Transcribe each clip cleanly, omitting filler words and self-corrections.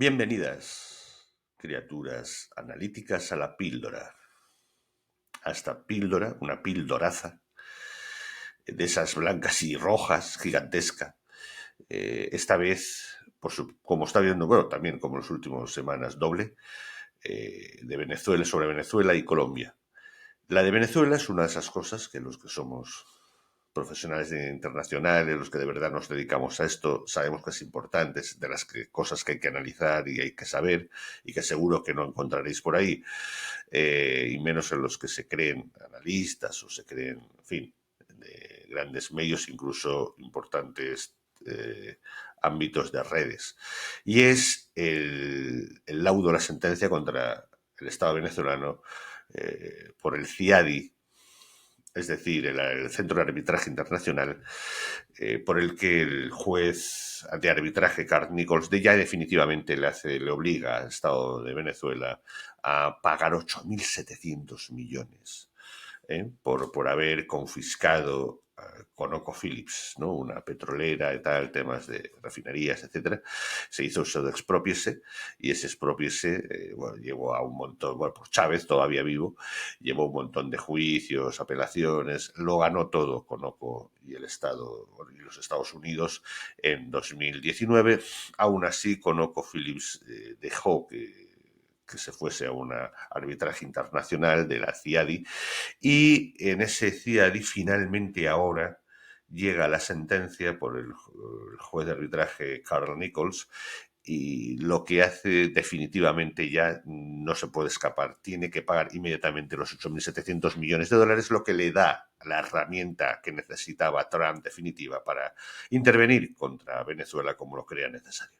Bienvenidas, criaturas analíticas, a la píldora. A esta píldora, una pildoraza, de esas blancas y rojas, gigantesca. Esta vez, como está viendo, bueno, también como en las últimas semanas, doble, de Venezuela, sobre Venezuela y Colombia. La de Venezuela es una de esas cosas que los que somos profesionales internacionales, los que de verdad nos dedicamos a esto, sabemos que es importante, es de las cosas que hay que analizar y hay que saber y que seguro que no encontraréis por ahí, y menos en los que se creen analistas o se creen, en fin, de grandes medios, incluso importantes ámbitos de redes. Y es el laudo, la sentencia contra el Estado venezolano por el CIADI, es decir, el Centro de Arbitraje Internacional, por el que el juez de arbitraje Carl Nichols de ya definitivamente le obliga al Estado de Venezuela a pagar 8.700 millones por haber confiscado ConocoPhillips, ¿no? Una petrolera y tal, temas de refinerías, etcétera. Se hizo eso de expropiese y ese expropiese bueno, llevó a un montón, bueno, por Chávez, todavía vivo, llevó un montón de juicios, apelaciones, lo ganó todo Conoco y el Estado y los Estados Unidos en 2019. Aún así, ConocoPhillips dejó que se fuese a un arbitraje internacional de la CIADI y en ese CIADI finalmente ahora llega la sentencia por el juez de arbitraje Carl Nichols y lo que hace definitivamente ya no se puede escapar. Tiene que pagar inmediatamente los 8.700 millones de dólares, lo que le da la herramienta que necesitaba Trump definitiva para intervenir contra Venezuela como lo crea necesario.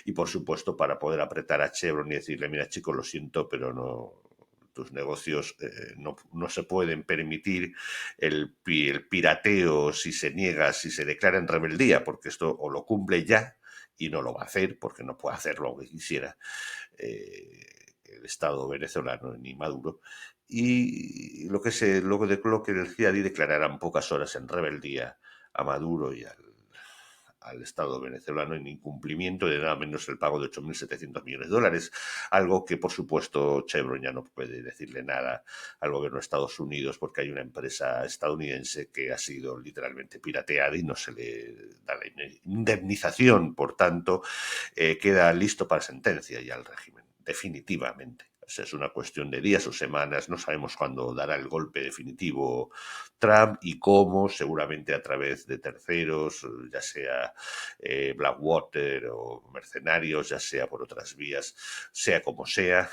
Y por supuesto para poder apretar a Chevron y decirle, mira chicos, lo siento, pero no, tus negocios no se pueden permitir el pirateo si se niega, si se declara en rebeldía, porque esto o lo cumple ya y no lo va a hacer porque no puede hacerlo aunque quisiera el Estado venezolano ni Maduro, y lo que el CIADI declarará en pocas horas en rebeldía a Maduro y al Estado venezolano en incumplimiento de nada menos el pago de 8.700 millones de dólares, algo que por supuesto Chevron ya no puede decirle nada al gobierno de Estados Unidos porque hay una empresa estadounidense que ha sido literalmente pirateada y no se le da la indemnización, por tanto queda listo para sentencia ya el régimen, definitivamente. O sea, es una cuestión de días o semanas, no sabemos cuándo dará el golpe definitivo Trump y cómo, seguramente a través de terceros, ya sea Blackwater o mercenarios, ya sea por otras vías, sea como sea,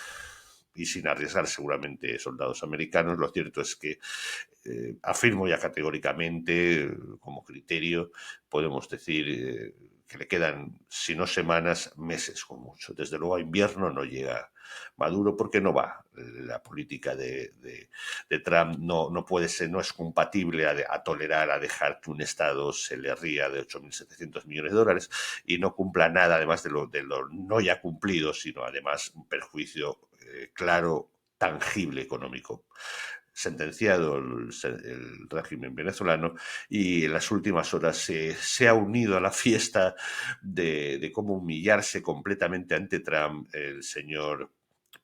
y sin arriesgar seguramente soldados americanos. Lo cierto es que afirmo ya categóricamente, como criterio, podemos decir que le quedan, si no semanas, meses con mucho. Desde luego a invierno no llega Maduro porque no va. La política de Trump no puede ser, no es compatible a tolerar, a dejar que un Estado se le ría de 8.700 millones de dólares y no cumpla nada, además de lo no ya cumplido, sino además un perjuicio claro, tangible económico. Sentenciado el régimen venezolano y en las últimas horas se ha unido a la fiesta de cómo humillarse completamente ante Trump el señor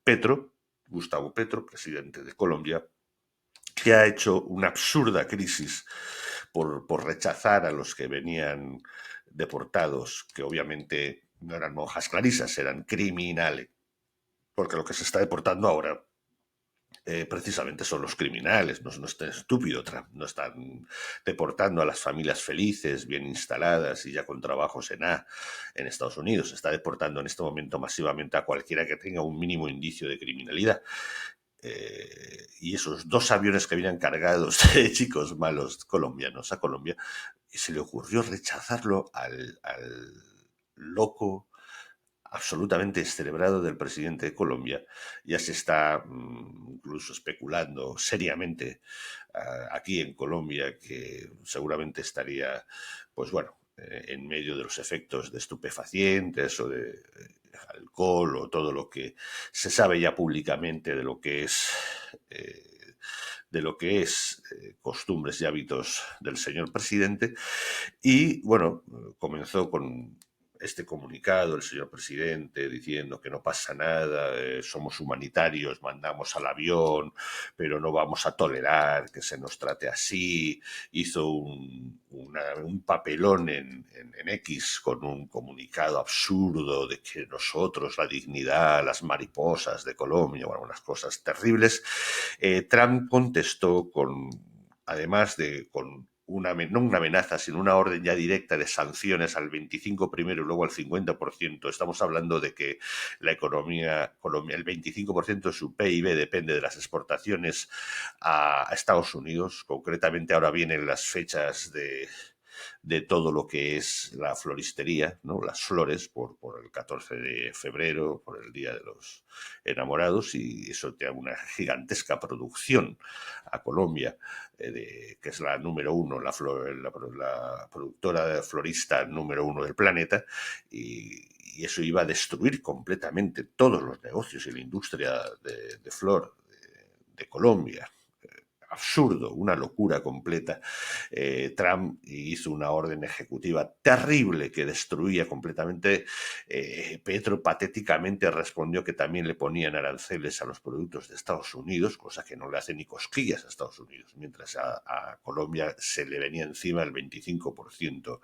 Petro, Gustavo Petro, presidente de Colombia, que ha hecho una absurda crisis por rechazar a los que venían deportados, que obviamente no eran monjas clarisas, eran criminales, porque lo que se está deportando ahora precisamente son los criminales, no es tan estúpido Trump, no están deportando a las familias felices, bien instaladas y ya con trabajos en Estados Unidos, está deportando en este momento masivamente a cualquiera que tenga un mínimo indicio de criminalidad. Y esos dos aviones que venían cargados de chicos malos colombianos a Colombia, se le ocurrió rechazarlo al loco absolutamente descerebrado del presidente de Colombia. Ya se está incluso especulando seriamente aquí en Colombia que seguramente estaría, pues bueno, en medio de los efectos de estupefacientes o de alcohol o todo lo que se sabe ya públicamente de lo que es costumbres y hábitos del señor presidente. Y bueno, comenzó con este comunicado, el señor presidente diciendo que no pasa nada, somos humanitarios, mandamos al avión, pero no vamos a tolerar que se nos trate así. Hizo un papelón en X con un comunicado absurdo de que nosotros, la dignidad, las mariposas de Colombia, bueno, unas cosas terribles. Trump contestó además de con no una amenaza, sino una orden ya directa de sanciones al 25 primero y luego al 50%. Estamos hablando de que la economía, el 25% de su PIB depende de las exportaciones a Estados Unidos. Concretamente ahora vienen las fechas de todo lo que es la floristería, ¿no? Las flores por el 14 de febrero, por el Día de los Enamorados, y eso te da una gigantesca producción a Colombia, que es la número uno, la productora florista número uno del planeta, y eso iba a destruir completamente todos los negocios y la industria de flor de Colombia. Absurdo, una locura completa. Trump hizo una orden ejecutiva terrible que destruía completamente. Petro patéticamente respondió que también le ponían aranceles a los productos de Estados Unidos, cosa que no le hace ni cosquillas a Estados Unidos, mientras a Colombia se le venía encima el 25%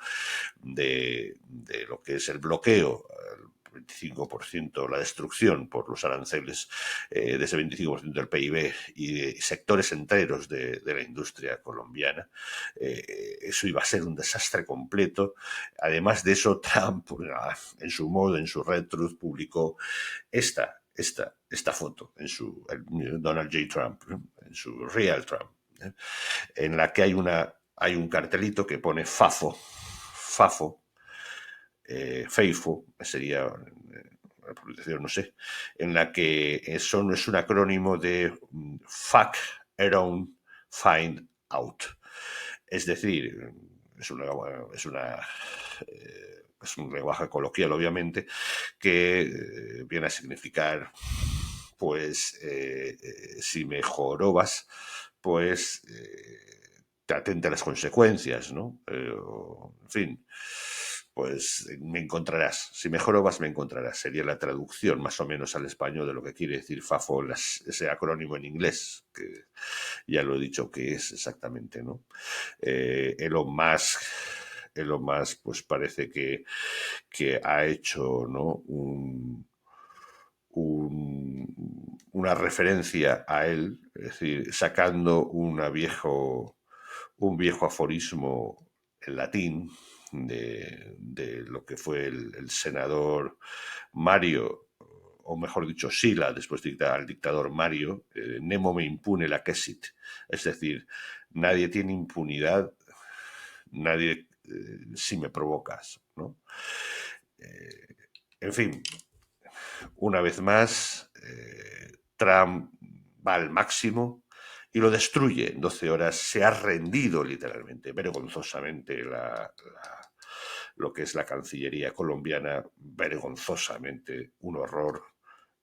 de lo que es el bloqueo, el 25%, la destrucción por los aranceles de ese 25% del PIB y de sectores enteros de la industria colombiana. Eso iba a ser un desastre completo. Además de eso, Trump, en su modo, en su Red Truth, publicó esta foto, Donald J. Trump, en su Real Trump, en la que hay un cartelito que pone FAFO, FAFO, sería la pronunciación, no sé, en la que eso no es un acrónimo de Fuck Around Find Out. Es decir, es un lenguaje coloquial, obviamente, que viene a significar, pues, si me jorobas, pues te atente a las consecuencias, ¿no? En fin, pues me encontrarás. Si me jorobas, me encontrarás. Sería la traducción más o menos al español de lo que quiere decir FAFO, ese acrónimo en inglés, que ya lo he dicho que es exactamente, ¿no? Elon Musk, pues parece que ha hecho, ¿no? Una referencia a él, es decir, sacando un viejo aforismo en latín de lo que fue el senador Mario, o mejor dicho, Sila, después al dictador Mario, nemo me impune la quesit. Es decir, nadie tiene impunidad, nadie si me provocas, ¿no? En fin, una vez más, Trump va al máximo y lo destruye en 12 horas. Se ha rendido literalmente, vergonzosamente, lo que es la Cancillería colombiana, vergonzosamente, un horror.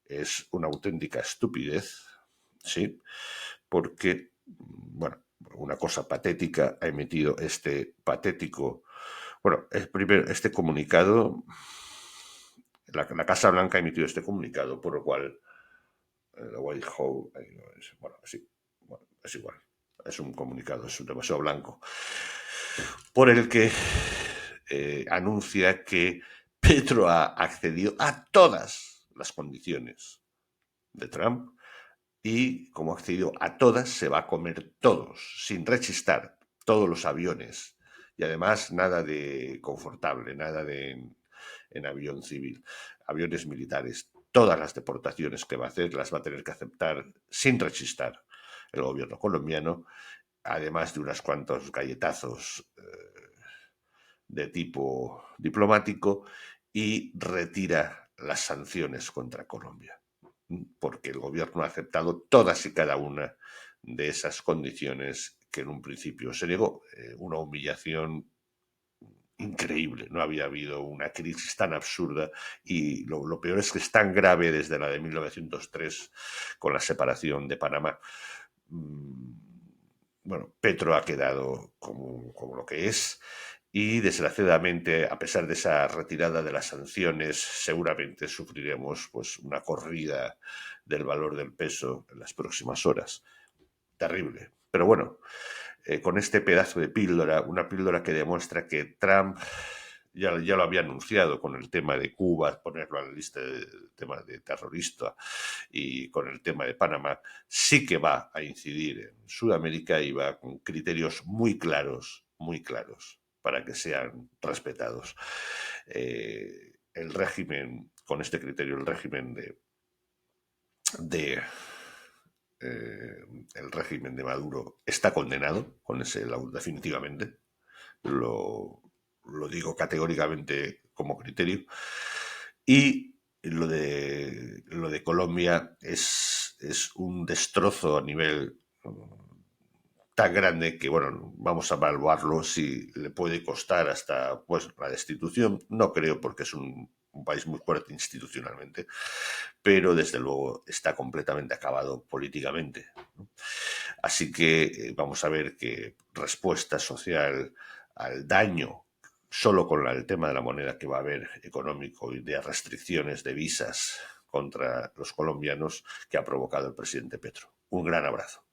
Es una auténtica estupidez, ¿sí? Porque, bueno, una cosa patética ha emitido este patético... Bueno, primero, este comunicado, la Casa Blanca ha emitido este comunicado, por lo cual la White House, bueno, sí, bueno, es igual, es un comunicado, es un demasiado blanco, por el que anuncia que Petro ha accedido a todas las condiciones de Trump y como ha accedido a todas, se va a comer todos, sin rechistar, todos los aviones. Y además nada de confortable, nada de en avión civil, aviones militares. Todas las deportaciones que va a hacer las va a tener que aceptar sin rechistar el gobierno colombiano, además de unos cuantos galletazos de tipo diplomático, y retira las sanciones contra Colombia, porque el gobierno ha aceptado todas y cada una de esas condiciones que en un principio se negó. Una humillación increíble. No había habido una crisis tan absurda y lo peor es que es tan grave desde la de 1903 con la separación de Panamá. Bueno, Petro ha quedado como lo que es y desgraciadamente, a pesar de esa retirada de las sanciones, seguramente sufriremos pues una corrida del valor del peso en las próximas horas. Terrible. Pero bueno, con este pedazo de píldora, una píldora que demuestra que Trump ya lo había anunciado con el tema de Cuba, ponerlo a la lista de tema de terrorista, y con el tema de Panamá, sí que va a incidir en Sudamérica y va con criterios muy claros para que sean respetados. El régimen, con este criterio, el régimen de el régimen de Maduro está condenado, con ese definitivamente, lo digo categóricamente como criterio, y lo de Colombia es un destrozo a nivel tan grande que, bueno, vamos a evaluarlo si le puede costar hasta pues la destitución. No creo, porque es un país muy fuerte institucionalmente, pero desde luego está completamente acabado políticamente, ¿no? Así que vamos a ver qué respuesta social al daño solo con el tema de la moneda que va a haber económico y de restricciones de visas contra los colombianos que ha provocado el presidente Petro. Un gran abrazo.